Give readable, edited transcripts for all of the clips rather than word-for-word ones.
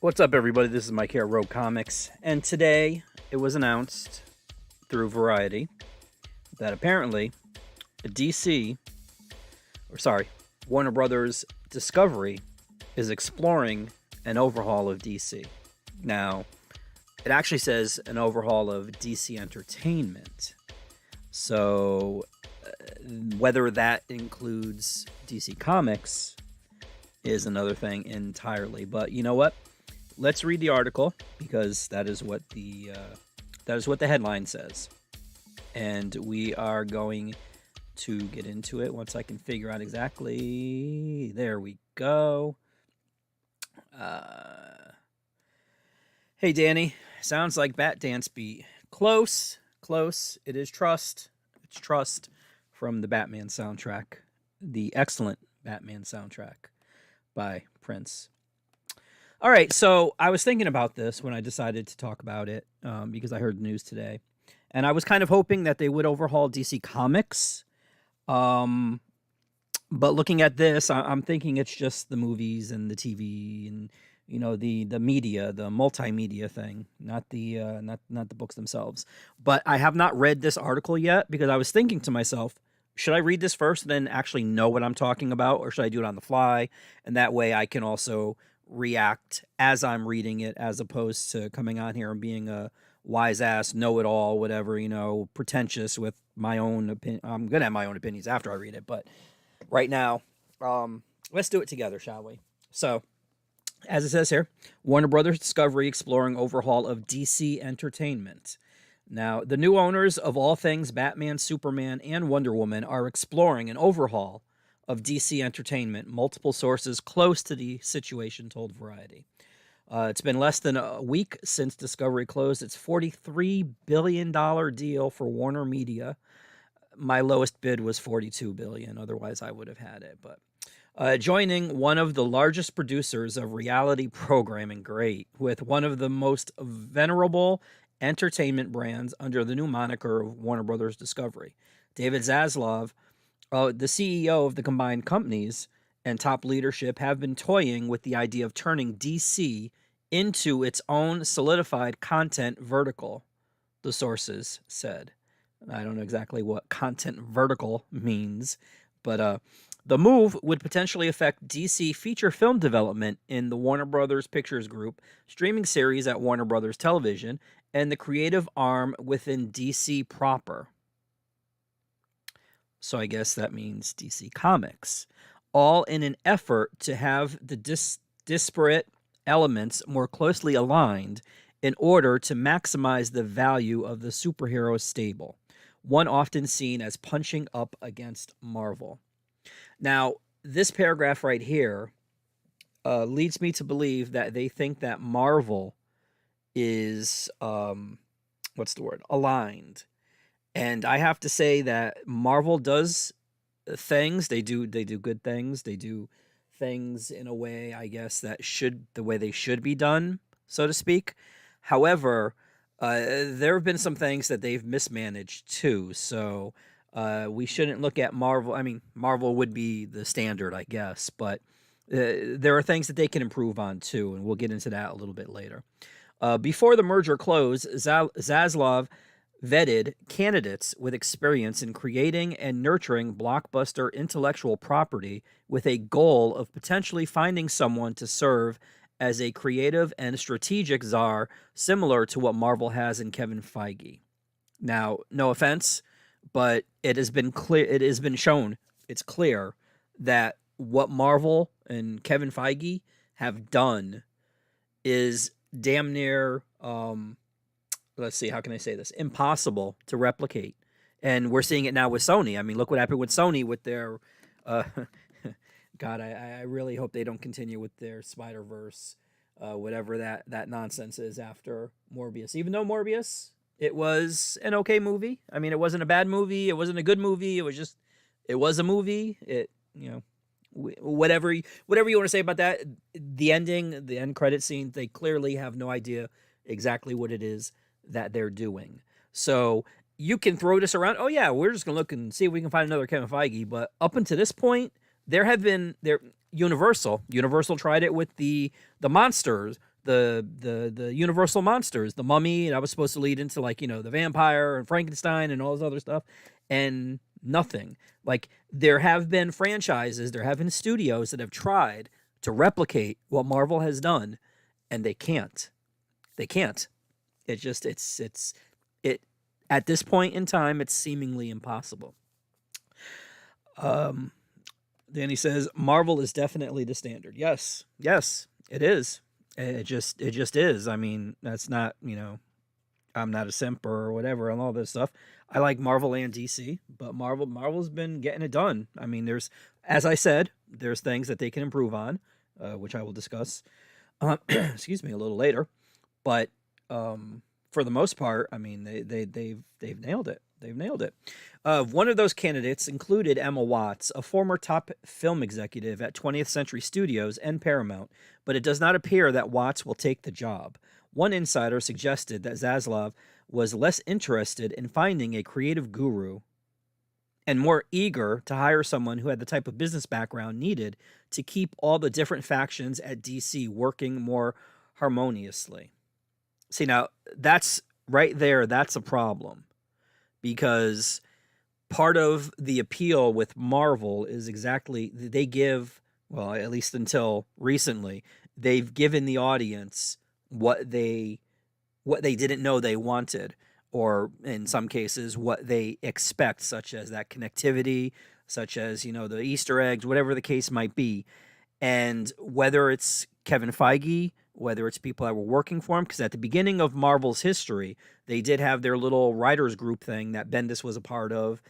What's up, everybody? This is Mike here at Rogue Comics, and today it was announced through Variety that apparently DC, or sorry, Warner Brothers Discovery is exploring an overhaul of DC. Now, it actually says an overhaul of DC Entertainment. So, whether that includes DC Comics is another thing entirely. But you know what? Let's read the article because that is what the headline says, and we are going to get into it once I can figure out exactly. There we go. Hey, Danny. Sounds like Bat Dance beat. Close, close. It is Trust. It's Trust from the Batman soundtrack, the excellent Batman soundtrack by Prince. All right, so I was thinking about this when I decided to talk about it because I heard the news today. And I was kind of hoping that they would overhaul DC Comics. But looking at this, I'm thinking it's just the movies and the TV and, you know, the media, the multimedia thing, not the not the books themselves. But I have not read this article yet because I was thinking to myself, should I read this first and then actually know what I'm talking about, or should I do it on the fly? And that way I can also react as I'm reading it, as opposed to coming on here and being a wise ass, know it all, whatever, you know, pretentious with my own opinion. I'm gonna have my own opinions after I read it, but right now, let's do it together, shall we? So, as it says here, Warner Brothers Discovery exploring overhaul of DC Entertainment. Now, the new owners of all things Batman, Superman, and Wonder Woman are exploring an overhaul of DC Entertainment. Multiple sources close to the situation told Variety. It's been less than a week since Discovery closed its $43 billion deal for Warner Media. My lowest bid was $42 billion. Otherwise, I would have had it. But joining one of the largest producers of reality programming, great, with one of the most venerable entertainment brands under the new moniker of Warner Brothers Discovery. David Zaslav, the CEO of the combined companies and top leadership, have been toying with the idea of turning DC into its own solidified content vertical, the sources said. I don't know exactly what content vertical means, but the move would potentially affect DC feature film development in the Warner Brothers Pictures Group, streaming series at Warner Brothers Television, and the creative arm within DC proper. So I guess that means DC Comics, all in an effort to have the disparate elements more closely aligned in order to maximize the value of the superhero stable, one often seen as punching up against Marvel. Now, this paragraph right here leads me to believe that they think that Marvel is, what's the word, aligned. And I have to say that Marvel does things. They do good things. They do things in a way, I guess, the way they should be done, so to speak. However, there have been some things that they've mismanaged too. So we shouldn't look at Marvel. I mean, Marvel would be the standard, I guess, but there are things that they can improve on too, and we'll get into that a little bit later. Before the merger closed, Zaslav vetted candidates with experience in creating and nurturing blockbuster intellectual property with a goal of potentially finding someone to serve as a creative and strategic czar, similar to what Marvel has in Kevin Feige. Now, no offense, but it has been clear, it has been shown, it's clear that what Marvel and Kevin Feige have done is damn near, let's see, how can I say this? Impossible to replicate. And we're seeing it now with Sony. I mean, look what happened with Sony with their, God, I really hope they don't continue with their Spider-Verse, whatever that nonsense is after Morbius. Even though Morbius, it was an okay movie. I mean, it wasn't a bad movie. It wasn't a good movie. It was a movie. It, you know, whatever you want to say about that. The ending, the end credit scene, they clearly have no idea exactly what it is that they're doing. So you can throw this around. Oh yeah, we're just gonna look and see if we can find another Kevin Feige. But up until this point, there Universal tried it with the monsters, the Universal monsters, the Mummy, and I was supposed to lead into like, the vampire and Frankenstein and all this other stuff, and nothing. Like there have been franchises, there have been studios that have tried to replicate what Marvel has done, and they can't. They can't. It just it at this point in time, it's seemingly impossible. Um, Danny says Marvel is definitely the standard. Yes, yes, it is. It just is. I mean, that's not, I'm not a simp or whatever and all this stuff. I like Marvel and DC, but Marvel's been getting it done. I mean, as I said, there's things that they can improve on, which I will discuss. Excuse me, a little later. But for the most part, I mean, they've nailed it. They've nailed it. One of those candidates included Emma Watts, a former top film executive at 20th Century Studios and Paramount, but it does not appear that Watts will take the job. One insider suggested that Zaslav was less interested in finding a creative guru and more eager to hire someone who had the type of business background needed to keep all the different factions at DC working more harmoniously. See, now, that's right there, that's a problem. Because part of the appeal with Marvel is exactly they give, well, at least until recently, they've given the audience what they didn't know they wanted, or in some cases what they expect, such as that connectivity, such as, the Easter eggs, whatever the case might be. And whether it's Kevin Feige, whether it's people that were working for him, because at the beginning of Marvel's history, they did have their little writers group thing that Bendis was a part of.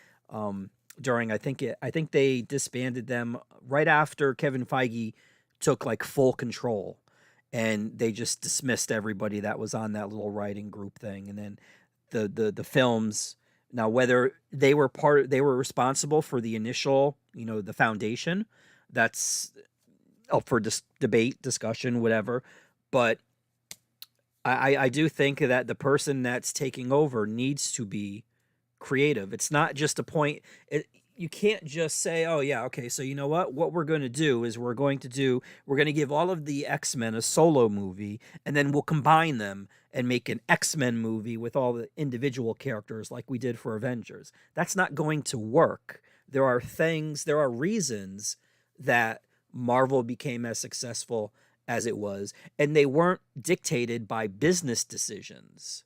During I think they disbanded them right after Kevin Feige took like full control, and they just dismissed everybody that was on that little writing group thing. And then the films. Now, whether they were responsible for the initial, the foundation, that's up for debate, discussion, whatever. But I do think that the person that's taking over needs to be creative. It's not just a point. You can't just say, oh, yeah, okay, so you know what we're going to do is we're going to give all of the X-Men a solo movie, and then we'll combine them and make an X-Men movie with all the individual characters like we did for Avengers. That's not going to work. There are reasons that Marvel became as successful as it was, and they weren't dictated by business decisions.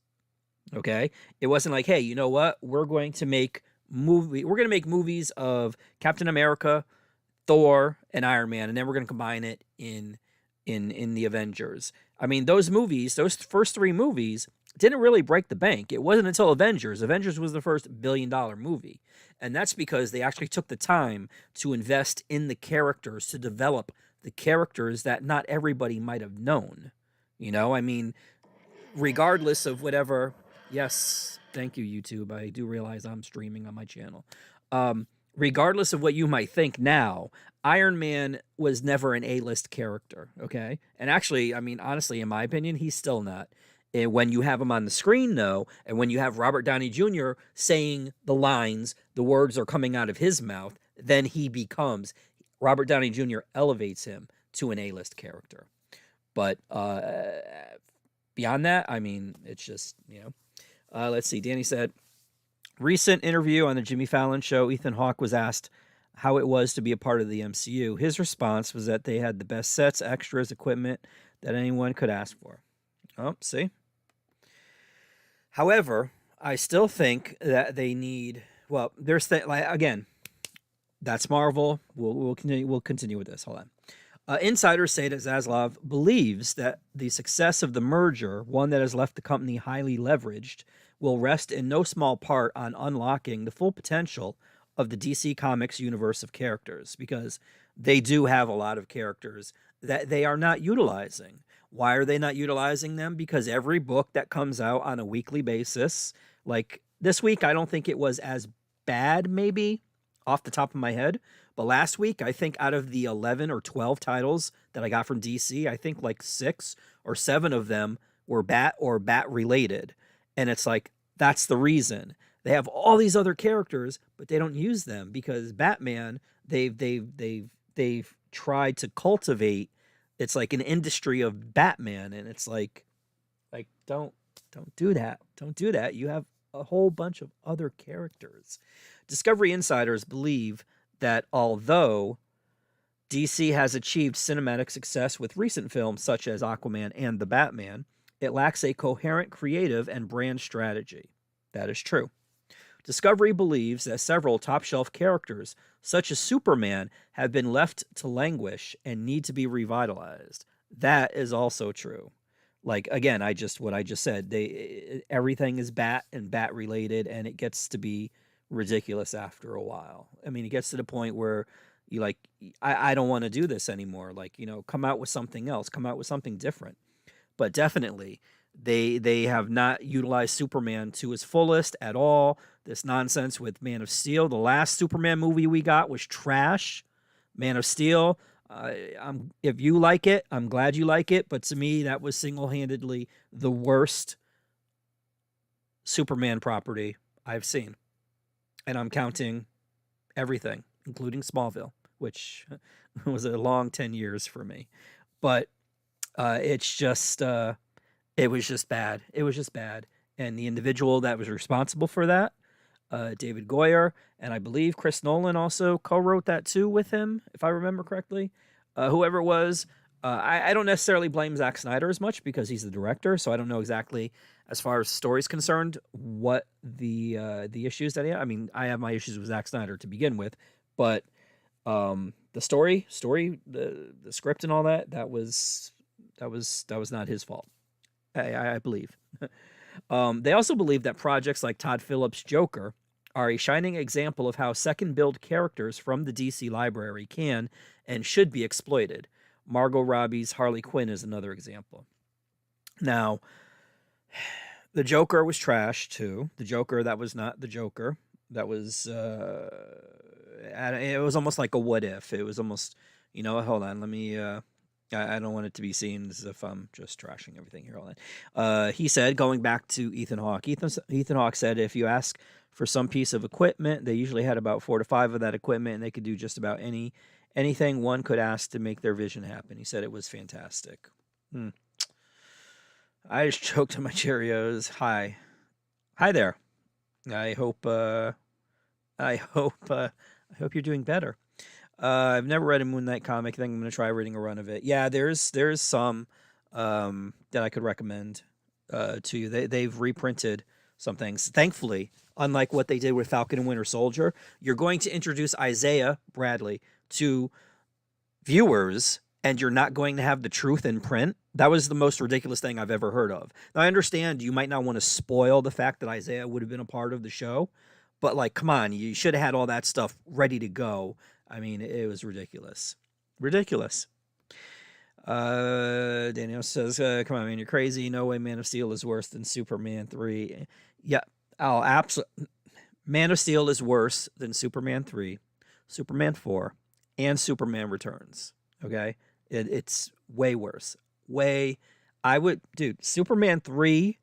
Okay? It wasn't like, hey, you know what? We're going to make movies of Captain America, Thor, and Iron Man, and then we're going to combine it in the Avengers. I mean, those first three movies didn't really break the bank. It wasn't until Avengers was the first billion-dollar movie. And that's because they actually took the time to invest in the characters, to develop the characters that not everybody might have known. I mean, regardless of whatever. Yes, thank you, YouTube. I do realize I'm streaming on my channel. Regardless of what you might think now, Iron Man was never an A-list character, okay? And actually, I mean, honestly, in my opinion, he's still not. And when you have him on the screen, though, and when you have Robert Downey Jr. saying the lines, the words are coming out of his mouth, then Robert Downey Jr. elevates him to an A-list character. But beyond that, I mean, it's just, let's see. Danny said, recent interview on the Jimmy Fallon show, Ethan Hawke was asked how it was to be a part of the MCU. His response was that they had the best sets, extras, equipment that anyone could ask for. Oh, see? However, I still think that they need, well, again, that's Marvel. We'll continue with this. Hold on. Insiders say that Zaslav believes that the success of the merger, one that has left the company highly leveraged, will rest in no small part on unlocking the full potential of the DC Comics universe of characters, because they do have a lot of characters that they are not utilizing. Why are they not utilizing them? Because every book that comes out on a weekly basis, like this week, I don't think it was as bad, maybe, off the top of my head. But last week, I think out of the 11 or 12 titles that I got from DC, I think like 6 or 7 of them were Bat or Bat related. And it's like, that's the reason. They have all these other characters, but they don't use them because Batman, they've tried to cultivate It's like an industry of Batman, and it's like don't do that. Don't do that. You have a whole bunch of other characters. Discovery insiders believe that although DC has achieved cinematic success with recent films such as Aquaman and The Batman, it lacks a coherent creative and brand strategy. That is true. Discovery believes that several top shelf characters, such as Superman, have been left to languish and need to be revitalized. That is also true. Like again, what I just said, everything is bat and bat related, and it gets to be ridiculous after a while. I mean, it gets to the point where you like, I don't want to do this anymore. Like, come out with something else, come out with something different. But definitely, they have not utilized Superman to his fullest at all. This nonsense with Man of Steel. The last Superman movie we got was trash. Man of Steel. If you like it, I'm glad you like it. But to me, that was single-handedly the worst Superman property I've seen. And I'm counting everything, including Smallville, which was a long 10 years for me. But it's just, it was just bad. It was just bad. And the individual that was responsible for that, David Goyer, and I believe Chris Nolan also co-wrote that too with him, if I remember correctly. Whoever it was, I don't necessarily blame Zack Snyder as much because he's the director, so I don't know exactly, as far as story's concerned, what the issues that he had. I mean, I have my issues with Zack Snyder to begin with, but the story, the script and all that was not his fault. I believe. They also believe that projects like Todd Phillips' Joker are a shining example of how second-build characters from the DC library can and should be exploited. Margot Robbie's Harley Quinn is another example. Now, the Joker was trash, too. The Joker, that was not the Joker. That was, it was almost like a what if. It was almost, hold on, let me, I don't want it to be seen as if I'm just trashing everything here. Hold on. He said, going back to Ethan Hawke, Ethan Hawke said, if you ask for some piece of equipment, they usually had about 4 to 5 of that equipment, and they could do just about anything one could ask to make their vision happen. He said it was fantastic. I just choked on my Cheerios. Hi there. I hope you're doing better. I've never read a Moon Knight comic. I think I'm going to try reading a run of it. Yeah, there's some that I could recommend to you. They've reprinted some things. Thankfully, unlike what they did with Falcon and Winter Soldier, you're going to introduce Isaiah Bradley to viewers, and you're not going to have the truth in print. That was the most ridiculous thing I've ever heard of. Now, I understand you might not want to spoil the fact that Isaiah would have been a part of the show, but, like, come on, you should have had all that stuff ready to go. I mean, it was ridiculous. Ridiculous. Daniel says, come on, man, you're crazy. No way Man of Steel is worse than Superman 3. Yeah, absolutely. Man of Steel is worse than Superman 3, Superman 4, and Superman Returns. Okay? It's way worse. Superman 3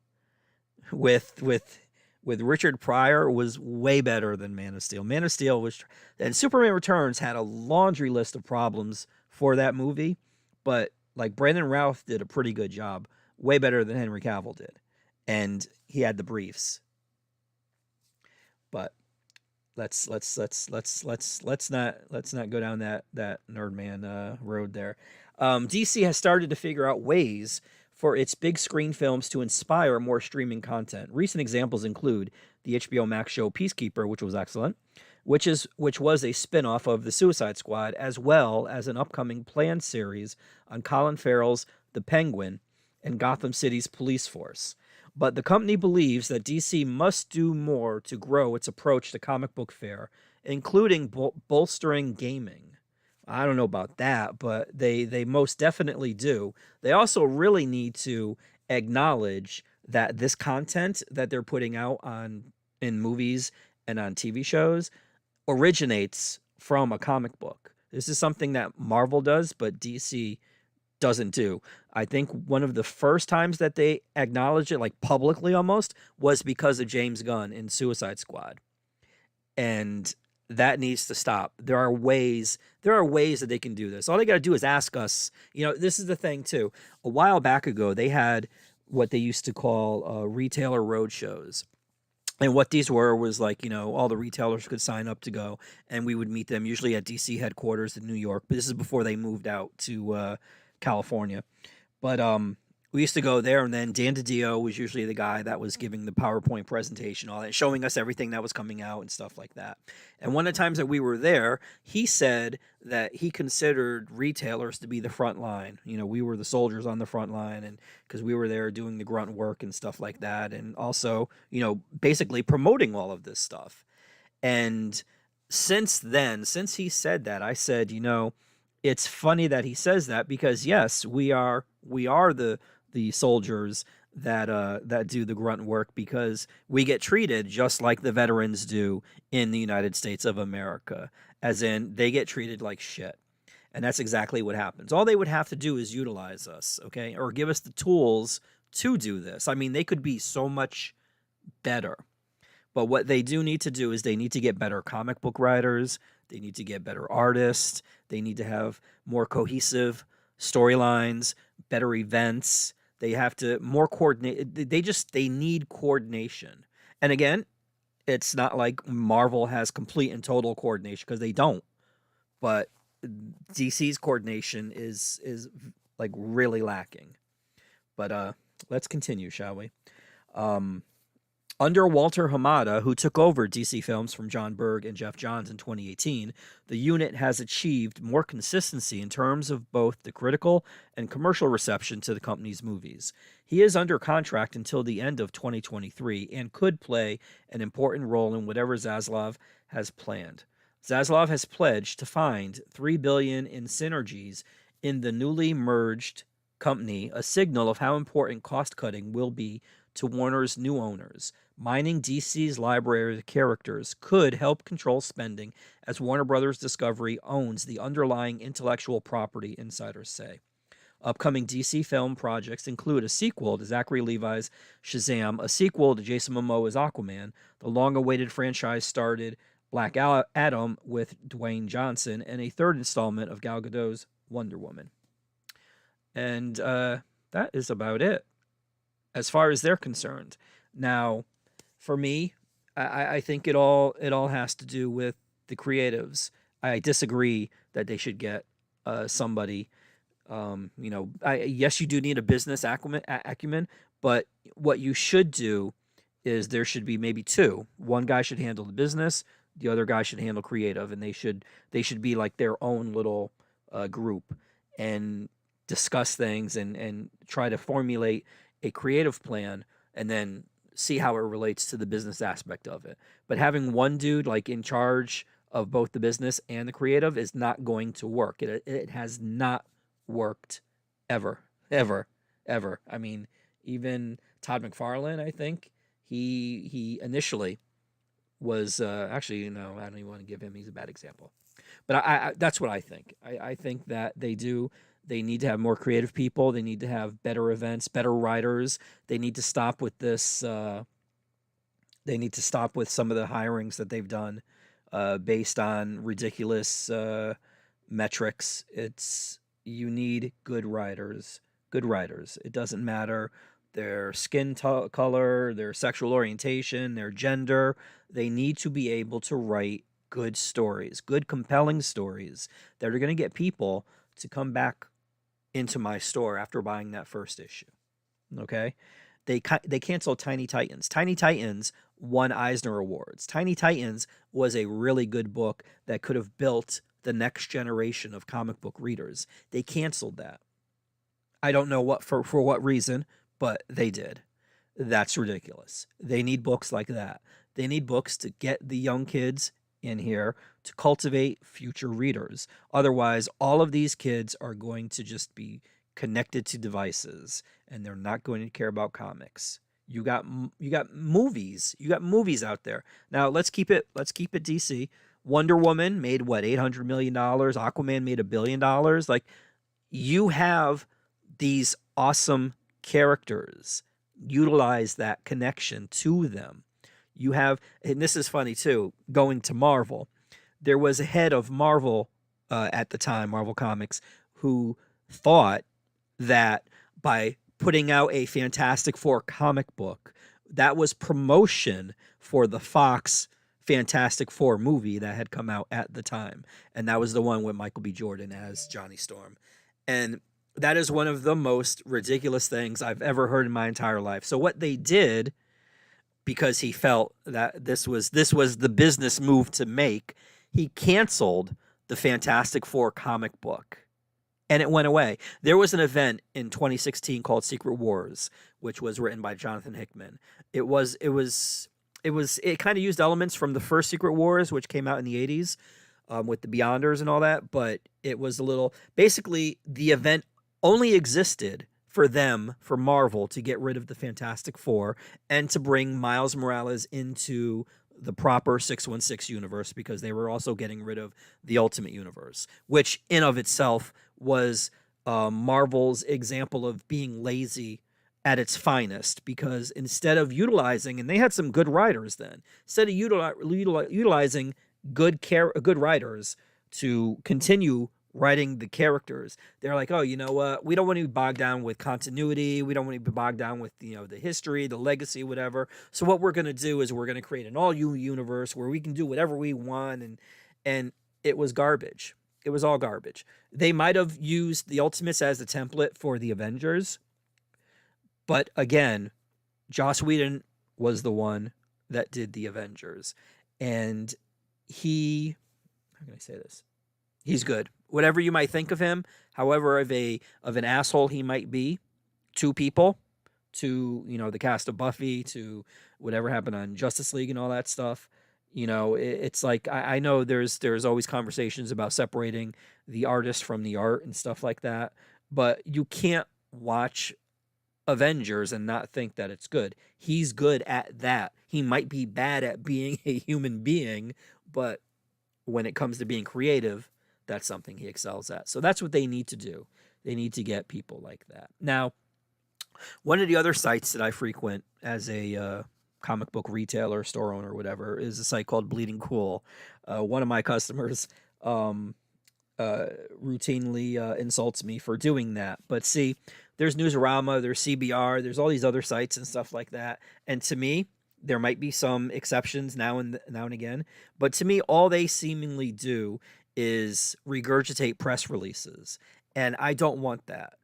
with Richard Pryor was way better than Man of Steel. Man of Steel and Superman Returns had a laundry list of problems for that movie, but like Brandon Routh did a pretty good job, way better than Henry Cavill did, and he had the briefs. But let's not go down that Nerdman road there. DC has started to figure out ways for its big screen films to inspire more streaming content. Recent examples include the HBO Max show Peacekeeper, which was excellent, which was a spin-off of The Suicide Squad, as well as an upcoming planned series on Colin Farrell's The Penguin and Gotham City's police force. But the company believes that DC must do more to grow its approach to comic book fare, including bolstering gaming. I don't know about that, but they most definitely do. They also really need to acknowledge that this content that they're putting out in movies and on TV shows originates from a comic book. This is something that Marvel does, but DC doesn't do. I think one of the first times that they acknowledged it, like publicly almost, was because of James Gunn in Suicide Squad. And That needs to stop. There are ways that they can do this. All they got to do is ask us. This is the thing too. A while back ago, they had what they used to call retailer road shows. And what these were was like, all the retailers could sign up to go, and we would meet them usually at DC headquarters in New York. But this is before they moved out to California. But we used to go there, and then Dan DiDio was usually the guy that was giving the PowerPoint presentation, all that, showing us everything that was coming out and stuff like that. And one of the times that we were there, he said that he considered retailers to be the front line. We were the soldiers on the front line, and because we were there doing the grunt work and stuff like that, and also, basically promoting all of this stuff. And since then, since he said that, I said, it's funny that he says that because yes, we are the soldiers that do the grunt work because we get treated just like the veterans do in the United States of America, as in they get treated like shit. And that's exactly what happens. All they would have to do is utilize us, okay? Or give us the tools to do this. I mean, they could be so much better. But what they do need to do is they need to get better comic book writers. They need to get better artists. They need to have more cohesive storylines, better events. They have to more coordinate. They need coordination. And again, it's not like Marvel has complete and total coordination because they don't. But DC's coordination is like really lacking. But let's continue, shall we? Under Walter Hamada, who took over DC Films from John Berg and Jeff Johns in 2018, the unit has achieved more consistency in terms of both the critical and commercial reception to the company's movies. He is under contract until the end of 2023 and could play an important role in whatever Zaslav has planned. Zaslav has pledged to find $3 billion in synergies in the newly merged company, a signal of how important cost-cutting will be to Warner's new owners. Mining DC's library of characters could help control spending, as Warner Brothers Discovery owns the underlying intellectual property, insiders say. Upcoming DC film projects include a sequel to Zachary Levi's Shazam, a sequel to Jason Momoa's Aquaman, the long-awaited franchise started Black Adam with Dwayne Johnson, and a third installment of Gal Gadot's Wonder Woman. And that is about it as far as they're concerned. Now, for me, I think it all has to do with the creatives. I disagree that they should get somebody. Yes, you do need a business acumen, but what you should do is there should be maybe two. One guy should handle the business, the other guy should handle creative, and they should be like their own little group and discuss things and try to formulate a creative plan and then see how it relates to the business aspect of it. But having one dude like in charge of both the business and the creative is not going to work. It has not worked ever. I mean, even Todd McFarlane, I think he initially was actually, no, I don't even want to give him. He's a bad example. But I that's what I think. I think that they need to have more creative people. They need to have better events, better writers. They need to stop with this. They need to stop with some of the hirings that they've done based on ridiculous metrics. You need good writers. Good writers. It doesn't matter their skin color, their sexual orientation, their gender. They need to be able to write good stories, good compelling stories that are going to get people to come back into my store after buying that first issue. Okay? They canceled Tiny Titans. Tiny Titans won Eisner Awards. Tiny Titans was a really good book that could have built the next generation of comic book readers. They canceled that. I don't know for what reason, but they did. That's ridiculous. They need books like that. They need books to get the young kids in here to cultivate future readers. Otherwise, all of these kids are going to just be connected to devices and they're not going to care about comics. You got movies. You got movies out there. Now, let's keep it DC. Wonder Woman made what, $800 million? Aquaman made $1 billion. Like, you have these awesome characters. Utilize that connection to them. You have, and this is funny too, going to Marvel. there was a head of Marvel at the time, Marvel Comics, who thought that by putting out a Fantastic Four comic book, that was promotion for the Fox Fantastic Four movie that had come out at the time. And that was the one with Michael B. Jordan as Johnny Storm. And that is one of the most ridiculous things I've ever heard in my entire life. So what they did, because he felt that this was the business move to make, he canceled the Fantastic Four comic book and it went away. There was an event in 2016 called Secret Wars, which was written by Jonathan Hickman. It kind of used elements from the first Secret Wars, which came out in the 80s, with the Beyonders and all that, but it was a little, basically the event only existed for them, for Marvel, to get rid of the Fantastic Four and to bring Miles Morales into the proper 616 universe, because they were also getting rid of the Ultimate Universe, which in of itself was Marvel's example of being lazy at its finest, because instead of utilizing, and they had some good writers then, instead of utilizing good writers to continue writing the characters, they're like, oh, you know what? We don't want to be bogged down with continuity. We don't want to be bogged down with, the history, the legacy, whatever. So what we're going to do is we're going to create an all new universe where we can do whatever we want. And it was garbage. It was all garbage. They might have used the Ultimates as the template for the Avengers. But again, Joss Whedon was the one that did the Avengers. And how can I say this? He's good. Whatever you might think of him, however of an asshole he might be to people, to the cast of Buffy, to whatever happened on Justice League and all that stuff, it's like I know there's always conversations about separating the artist from the art and stuff like that, but you can't watch Avengers and not think that it's good. He's good at that. He might be bad at being a human being, but when it comes to being creative, that's something he excels at. So that's what they need to do. They need to get people like that. Now, one of the other sites that I frequent as a comic book retailer, store owner, whatever, is a site called Bleeding Cool. One of my customers routinely insults me for doing that. But see, there's Newsarama, there's CBR, there's all these other sites and stuff like that. And to me, there might be some exceptions now and again, but to me, all they seemingly do is regurgitate press releases, and I don't want that.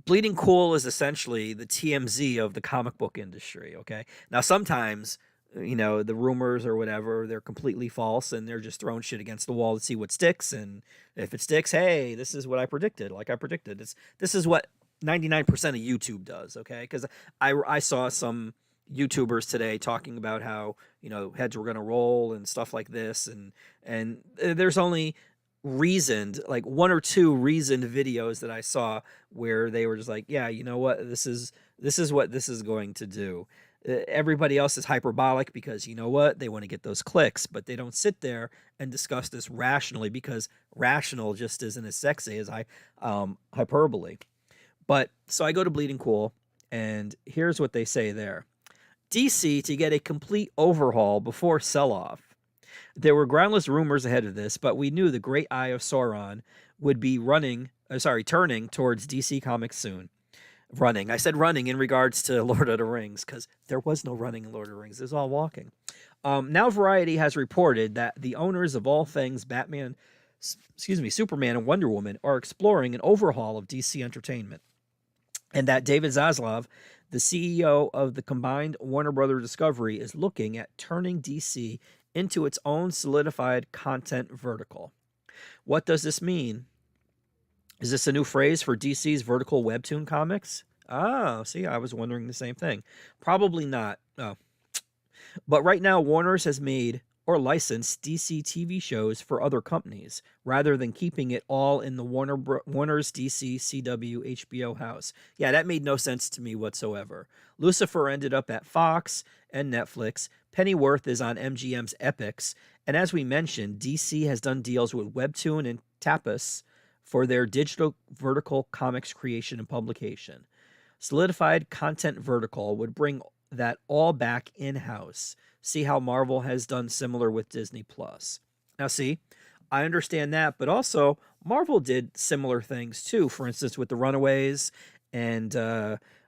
Bleeding Cool is essentially the TMZ of the comic book industry, okay? Now, sometimes, the rumors or whatever, they're completely false, and they're just throwing shit against the wall to see what sticks, and if it sticks, hey, this is what I predicted, like I predicted. This is what 99% of YouTube does, okay? Because I saw some YouTubers today talking about how heads were going to roll and stuff like this, and there's only reasoned, like one or two reasoned videos that I saw where they were just like, yeah, you know what, this is what this is going to do. Everybody else is hyperbolic because you know what, they want to get those clicks, but they don't sit there and discuss this rationally, because rational just isn't as sexy as hyperbole. But so I go to Bleeding Cool, and here's what they say there. DC to get a complete overhaul before sell-off. There were groundless rumors ahead of this, but we knew the great eye of Sauron would be turning towards DC Comics soon. Running. I said running in regards to Lord of the Rings, because there was no running in Lord of the Rings. It was all walking. Now Variety has reported that the owners of all things Superman and Wonder Woman are exploring an overhaul of DC Entertainment, and that David Zaslav, the CEO of the combined Warner Brother Discovery, is looking at turning DC into its own solidified content vertical. What does this mean? Is this a new phrase for DC's vertical webtoon comics? Ah, see, I was wondering the same thing. Probably not. Oh. But right now, Warner's has made or licensed DC TV shows for other companies, rather than keeping it all in the Warner's DC, CW, HBO house. Yeah, that made no sense to me whatsoever. Lucifer ended up at Fox and Netflix. Pennyworth is on MGM's Epix. And as we mentioned, DC has done deals with Webtoon and Tapas for their digital vertical comics creation and publication. Solidified content vertical would bring that all back in-house. See how Marvel has done similar with Disney Plus. Now, see, I understand that, but also Marvel did similar things too. For instance, with the Runaways and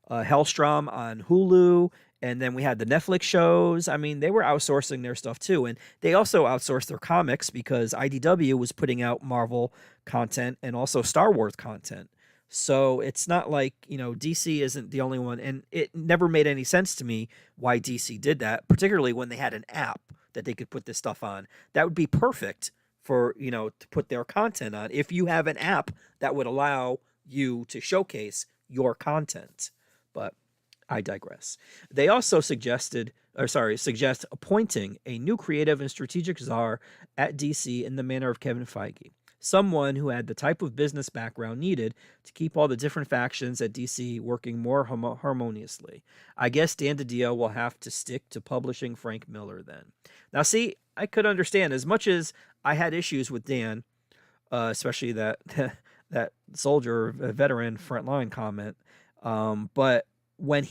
Hellstrom on Hulu, and then we had the Netflix shows. I mean, they were outsourcing their stuff too, and they also outsourced their comics because IDW was putting out Marvel content and also Star Wars content. So it's not like, DC isn't the only one, and it never made any sense to me why DC did that, particularly when they had an app that they could put this stuff on. That would be perfect for, to put their content on if you have an app that would allow you to showcase your content. But I digress. They also suggest appointing a new creative and strategic czar at DC in the manner of Kevin Feige, someone who had the type of business background needed to keep all the different factions at DC working more harmoniously. I guess Dan DiDio will have to stick to publishing Frank Miller then. Now, see, I could understand as much as I had issues with Dan, especially that that soldier, veteran frontline comment. But when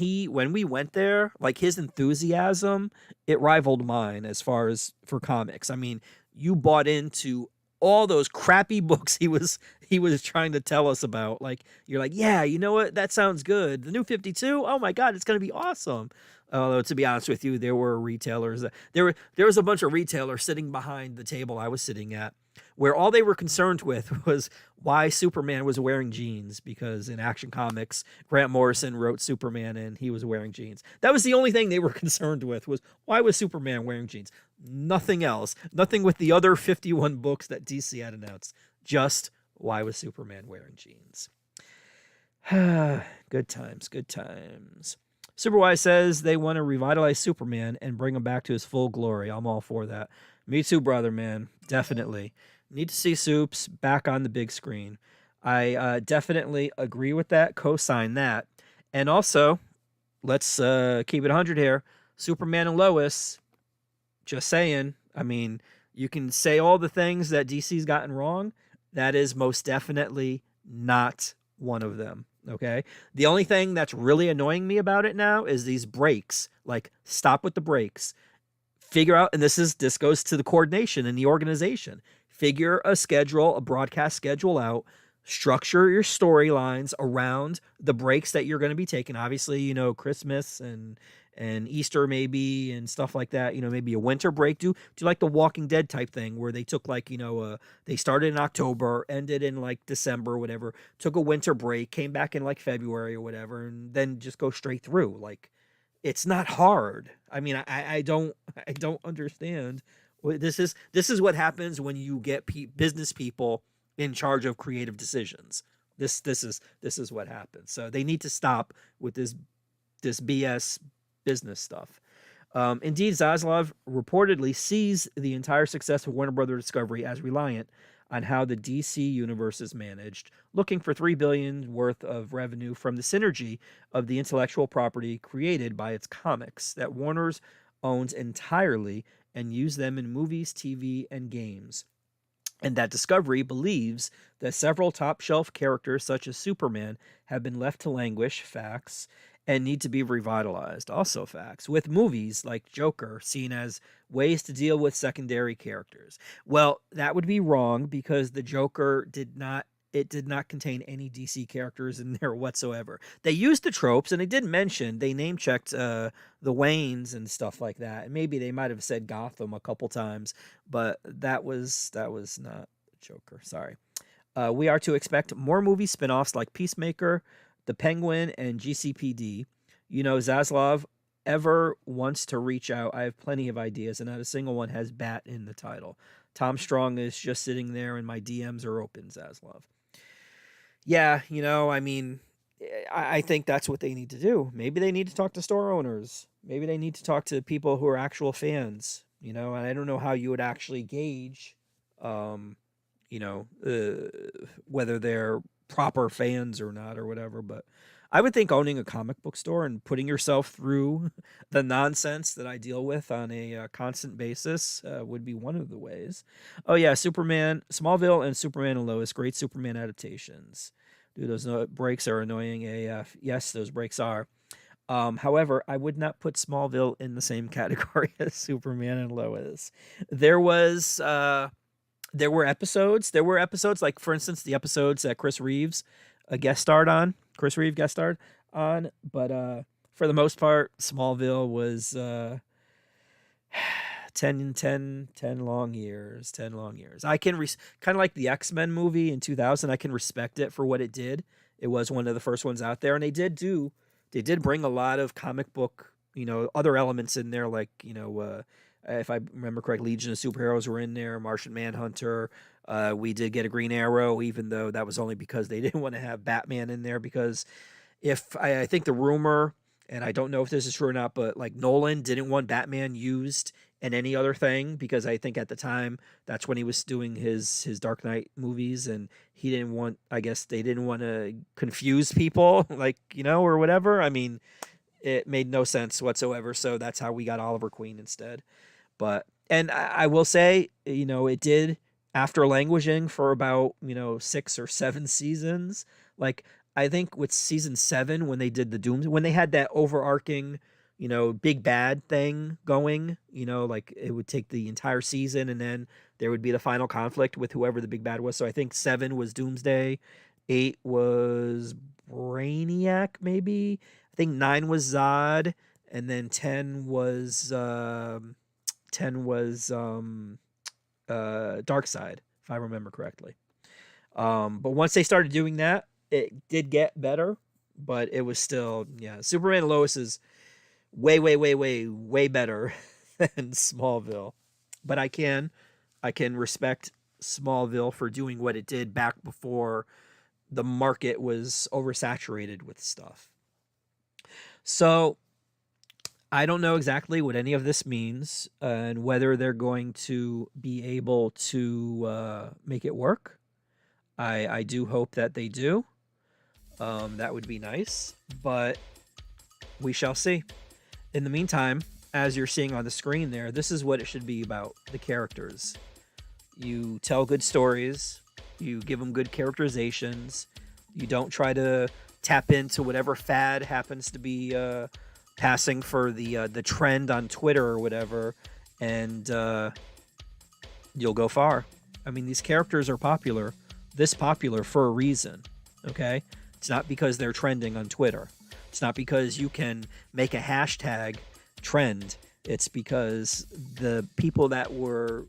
we went there, like his enthusiasm, it rivaled mine as far as for comics. I mean, you bought into all those crappy books he was trying to tell us about. Like you're like, yeah, you know what? That sounds good. The New 52. Oh my God, it's gonna be awesome. Although to be honest with you, there were retailers. There was a bunch of retailers sitting behind the table I was sitting at, where all they were concerned with was why Superman was wearing jeans, because in Action Comics, Grant Morrison wrote Superman and he was wearing jeans. That was the only thing they were concerned with, was why was Superman wearing jeans? Nothing else. Nothing with the other 51 books that DC had announced. Just why was Superman wearing jeans? Good times, good times. Superwise says they want to revitalize Superman and bring him back to his full glory. I'm all for that. Me too, brother, man. Definitely. Need to see Supes back on the big screen. I definitely agree with that, co-sign that. And also, let's keep it 100 here. Superman and Lois, just saying. I mean, you can say all the things that DC's gotten wrong. That is most definitely not one of them. Okay. The only thing that's really annoying me about it now is these breaks. Like, stop with the breaks. Figure out, and this goes to the coordination and the organization. Figure a schedule, a broadcast schedule out. Structure your storylines around the breaks that you're going to be taking. Obviously, Christmas and Easter maybe and stuff like that. Maybe a winter break. Do like the Walking Dead type thing where they took like, they started in October, ended in like December or whatever, took a winter break, came back in like February or whatever, and then just go straight through. Like, it's not hard. I mean, I don't understand. This is what happens when you get business people in charge of creative decisions. This is what happens. So they need to stop with this BS business stuff. Indeed, Zaslav reportedly sees the entire success of Warner Brothers Discovery as reliant on how the DC universe is managed, looking for $3 billion worth of revenue from the synergy of the intellectual property created by its comics that Warner's owns entirely and use them in movies, TV, and games. And that Discovery believes that several top shelf characters, such as Superman, have been left to languish, facts, and need to be revitalized, also facts, with movies like Joker seen as ways to deal with secondary characters. Well, that would be wrong because the Joker did not contain any DC characters in there whatsoever. They used the tropes, and they did mention, they name checked the Waynes and stuff like that. And maybe they might have said Gotham a couple times, but that was not Joker. Sorry. We are to expect more movie spinoffs like Peacemaker, The Penguin, and GCPD. Zaslav ever wants to reach out. I have plenty of ideas, and not a single one has Bat in the title. Tom Strong is just sitting there, and my DMs are open, Zaslav. Yeah, I mean, I think that's what they need to do. Maybe they need to talk to store owners. Maybe they need to talk to people who are actual fans, and I don't know how you would actually gauge, whether they're proper fans or not or whatever. But I would think owning a comic book store and putting yourself through the nonsense that I deal with on a constant basis would be one of the ways. Oh yeah, Superman, Smallville, and Superman and Lois, great Superman adaptations. Dude, those breaks are annoying AF. Yes, those breaks are. However, I would not put Smallville in the same category as Superman and Lois. There was There were episodes. There were episodes, like for instance, the episodes that Chris Reeves guest starred on. Chris Reeve guest starred on, but for the most part, Smallville was 10 long years. 10 long years. I can kind of like the X-Men movie in 2000. I can respect it for what it did. It was one of the first ones out there, and they did bring a lot of comic book, other elements in there, like if I remember correct, Legion of Superheroes were in there, Martian Manhunter. We did get a Green Arrow, even though that was only because they didn't want to have Batman in there. Because if I think the rumor, and I don't know if this is true or not, but like Nolan didn't want Batman used in any other thing, because I think at the time that's when he was doing his Dark Knight movies, and he didn't want. I guess they didn't want to confuse people, like or whatever. I mean, it made no sense whatsoever. So that's how we got Oliver Queen instead. But and I will say, it did, after languishing for about 6 or 7 seasons. Like I think with season 7, when they did the Doom, when they had that overarching big bad thing going, like it would take the entire season, and then there would be the final conflict with whoever the big bad was. So I think 7 was Doomsday, 8 was Brainiac, maybe. I think 9 was Zod, and then 10 was Darkseid, if I remember correctly. But once they started doing that, it did get better, but it was still, Superman and Lois is way, way, way, way, way better than Smallville. But I can respect Smallville for doing what it did back before the market was oversaturated with stuff. So I don't know exactly what any of this means, and whether they're going to be able to make it work. I do hope that they do. That would be nice, but we shall see. In the meantime, as you're seeing on the screen there, this is what it should be about: the characters. You tell good stories, you give them good characterizations, you don't try to tap into whatever fad happens to be passing for the trend on Twitter or whatever, and you'll go far. I mean, these characters are this popular for a reason, okay? It's not because they're trending on Twitter. It's not because you can make a hashtag trend. It's because the people that were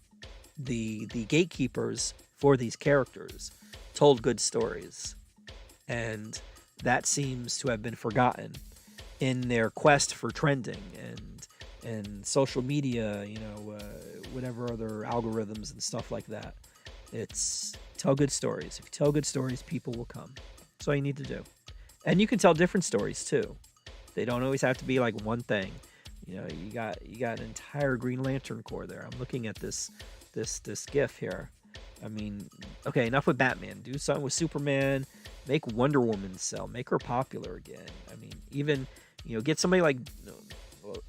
the gatekeepers for these characters told good stories, and that seems to have been forgotten in their quest for trending and social media, whatever other algorithms and stuff like that. It's tell good stories. If you tell good stories, people will come. That's all you need to do. And you can tell different stories too. They don't always have to be like one thing. You got an entire Green Lantern Corps there. I'm looking at this GIF here. I mean, okay, enough with Batman. Do something with Superman. Make Wonder Woman sell. Make her popular again. I mean, even get somebody like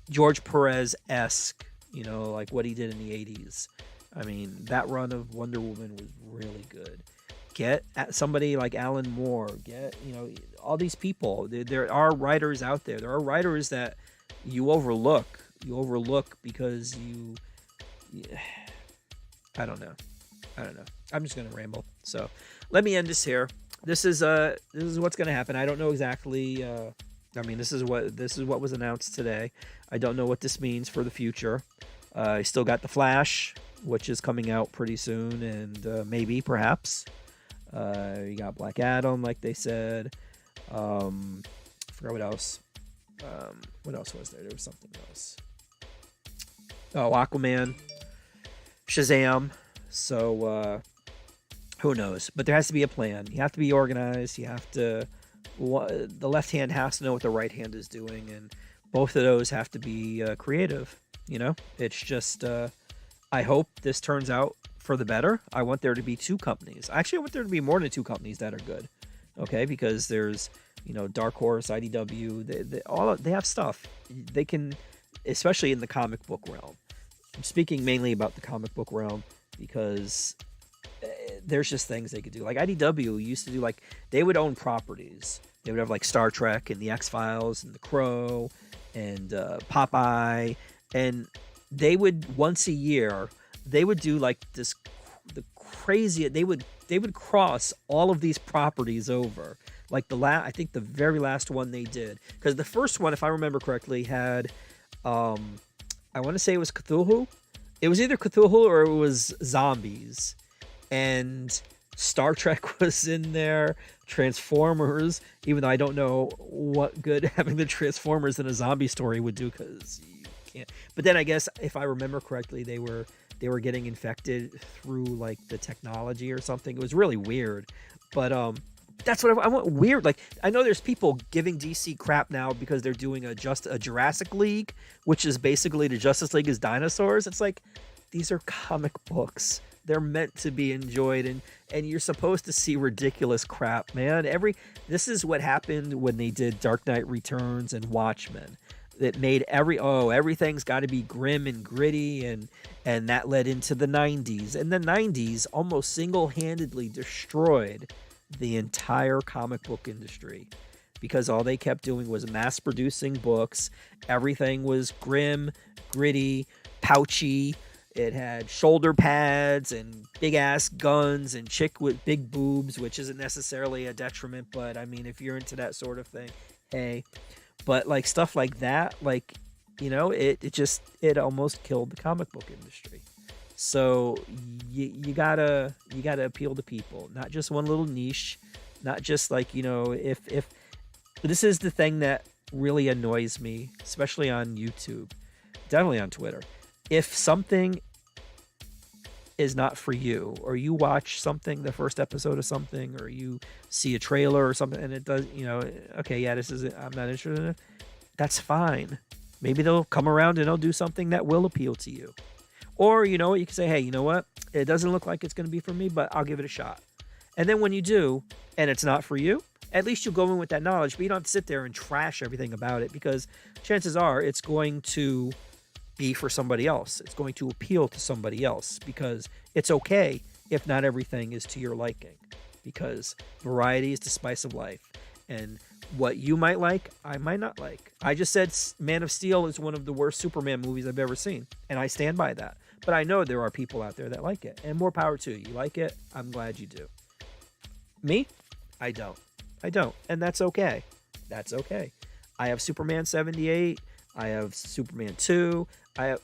George Perez-esque. Like what he did in the '80s. I mean, that run of Wonder Woman was really good. Get somebody like Alan Moore. Get all these people. There are writers out there. There are writers that you overlook. You overlook because I don't know. I'm just gonna ramble. So let me end this here. This is what's gonna happen. I don't know exactly. I mean, this is what was announced today. I don't know what this means for the future. I still got The Flash, which is coming out pretty soon, and maybe, perhaps. You got Black Adam, like they said. I forgot what else. What else was there? There was something else. Oh, Aquaman, Shazam. So, who knows? But there has to be a plan. You have to be organized. You have to... the left hand has to know what the right hand is doing, and both of those have to be creative. It's just... I hope this turns out for the better. I want there to be 2 companies. Actually, I want there to be more than 2 companies that are good. Okay, because there's Dark Horse, IDW. They have stuff. They can, especially in the comic book realm. I'm speaking mainly about the comic book realm because there's just things they could do. Like IDW used to do, like they would own properties. They would have like Star Trek and the X-Files and the Crow and Popeye, and they would once a year they would do like the crazy. They would cross all of these properties over. Like I think the very last one they did, because the first one, if I remember correctly, had I want to say it was Cthulhu. It was either Cthulhu or it was zombies, and Star Trek was in there. Transformers, even though I don't know what good having the Transformers in a zombie story would do, because you can't. But then I guess if I remember correctly, they were getting infected through like the technology or something. It was really weird, but that's what I want. Weird. Like, I know there's people giving DC crap now because they're doing a Jurassic League, which is basically the Justice League as dinosaurs. It's like, these are comic books. They're meant to be enjoyed, and you're supposed to see ridiculous crap, man. This is what happened when they did Dark Knight Returns and Watchmen. It made everything's got to be grim and gritty, and that led into the 90s. And the 90s almost single-handedly destroyed the entire comic book industry, because all they kept doing was mass producing books. Everything was grim, gritty, pouchy. It had shoulder pads and big ass guns and chick with big boobs, which isn't necessarily a detriment, but I mean, if you're into that sort of thing, hey. But like stuff like that, like, you know, it almost killed the comic book industry. So you gotta appeal to people, not just one little niche, not just like, you know, if this is the thing that really annoys me, especially on YouTube, definitely on Twitter. If something is not for you, or you watch something, the first episode of something, or you see a trailer or something, and it does, you know, okay, yeah, I'm not interested in it, that's fine. Maybe they'll come around and they'll do something that will appeal to you. Or, you know what, you can say, hey, you know what, it doesn't look like it's going to be for me, but I'll give it a shot. And then when you do, and it's not for you, at least you'll go in with that knowledge, but you don't have to sit there and trash everything about it, because chances are it's going to be for somebody else. It's going to appeal to somebody else, because it's okay if not everything is to your liking, because variety is the spice of life. And what you might like, I might not like. I just said Man of Steel is one of the worst Superman movies I've ever seen, and I stand by that. But I know there are people out there that like it, and more power to you. You like it, I'm glad you do. Me? I don't. And that's okay. That's okay. I have Superman 78. I have Superman 2. I have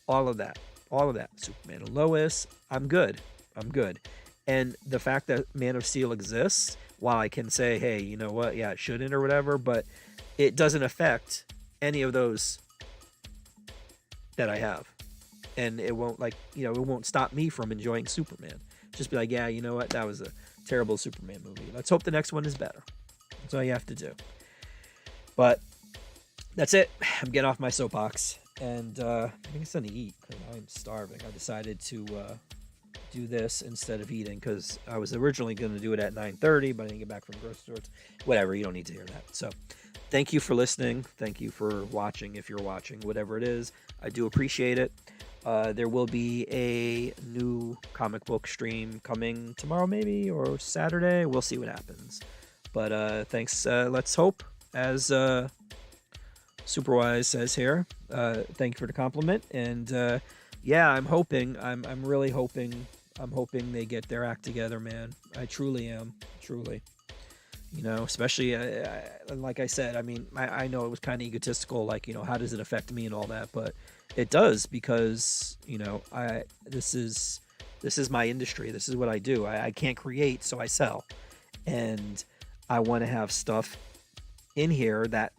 all of that. Superman and Lois. I'm good. And the fact that Man of Steel exists, while I can say, hey, you know what? Yeah, it shouldn't or whatever, but it doesn't affect any of those that I have. And it won't, like, you know, it won't stop me from enjoying Superman. Just be like, yeah, you know what? That was a terrible Superman movie. Let's hope the next one is better. That's all you have to do. But that's it. I'm getting off my soapbox. And I think it's time to eat, because I'm starving. I decided to do this instead of eating, because I was originally going to do it at 9:30, but I didn't get back from the grocery store. Whatever, you don't need to hear that. So thank you for listening. Thank you for watching, if you're watching, whatever it is. I do appreciate it. There will be a new comic book stream coming tomorrow, maybe, or Saturday. We'll see what happens. But thanks. Let's hope, as Superwise says here. Thank you for the compliment. And yeah, I'm hoping. I'm really hoping. I'm hoping they get their act together, man. I truly am. Truly. You know, especially like I said. I mean, I know it was kind of egotistical. Like, you know, how does it affect me and all that, but it does, because, you know, this is my industry. This is what I do. I can't create, so I sell, and I want to have stuff in here that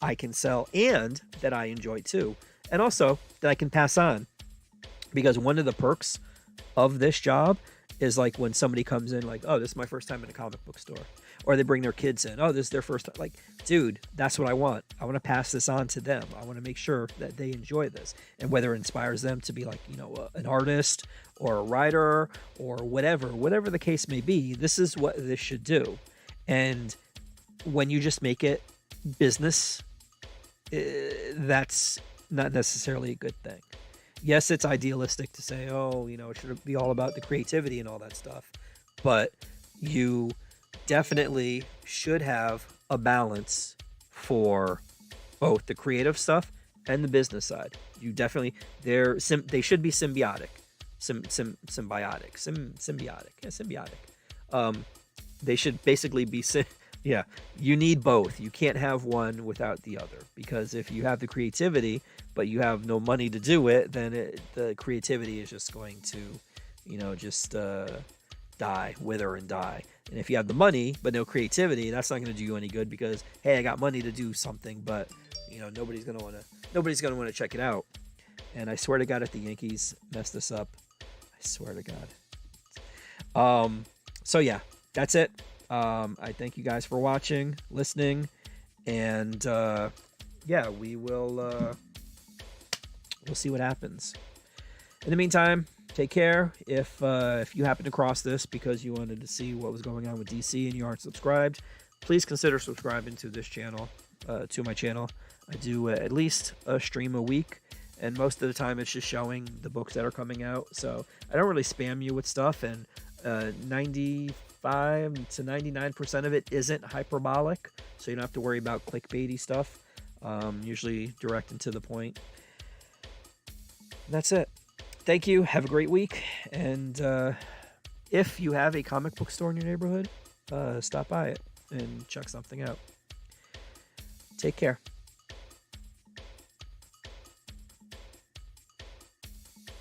I can sell and that I enjoy too, and also that I can pass on. Because one of the perks of this job is, like, when somebody comes in, like, oh, this is my first time in a comic book store, or they bring their kids in, oh, this is their first time. Like, dude, that's what I want. I want to pass this on to them. I want to make sure that they enjoy this, and whether it inspires them to be, like, you know, an artist or a writer or whatever the case may be, this is what this should do. And when you just make it business, that's not necessarily a good thing. Yes, it's idealistic to say, oh, you know, it should be all about the creativity and all that stuff, but you definitely should have a balance for both the creative stuff and the business side. You definitely, they should be symbiotic. symbiotic. They should basically be yeah, you need both. You can't have one without the other, because if you have the creativity but you have no money to do it, then the creativity is just going to, just wither and die. And if you have the money but no creativity, that's not going to do you any good, because hey, I got money to do something, but nobody's going to want to check it out. And I swear to God, if the Yankees mess this up, I swear to God. So yeah, that's it. I thank you guys for watching, listening, and yeah, we'll see what happens. In the meantime, take care. If you happen to cross this because you wanted to see what was going on with DC and you aren't subscribed, please consider subscribing to this channel, to my channel. I do at least a stream a week, and most of the time it's just showing the books that are coming out. So I don't really spam you with stuff, and 95 to 99% of it isn't hyperbolic, so you don't have to worry about clickbaity stuff. Usually direct and to the point. That's it. Thank you. Have a great week. And if you have a comic book store in your neighborhood, stop by it and check something out. Take care.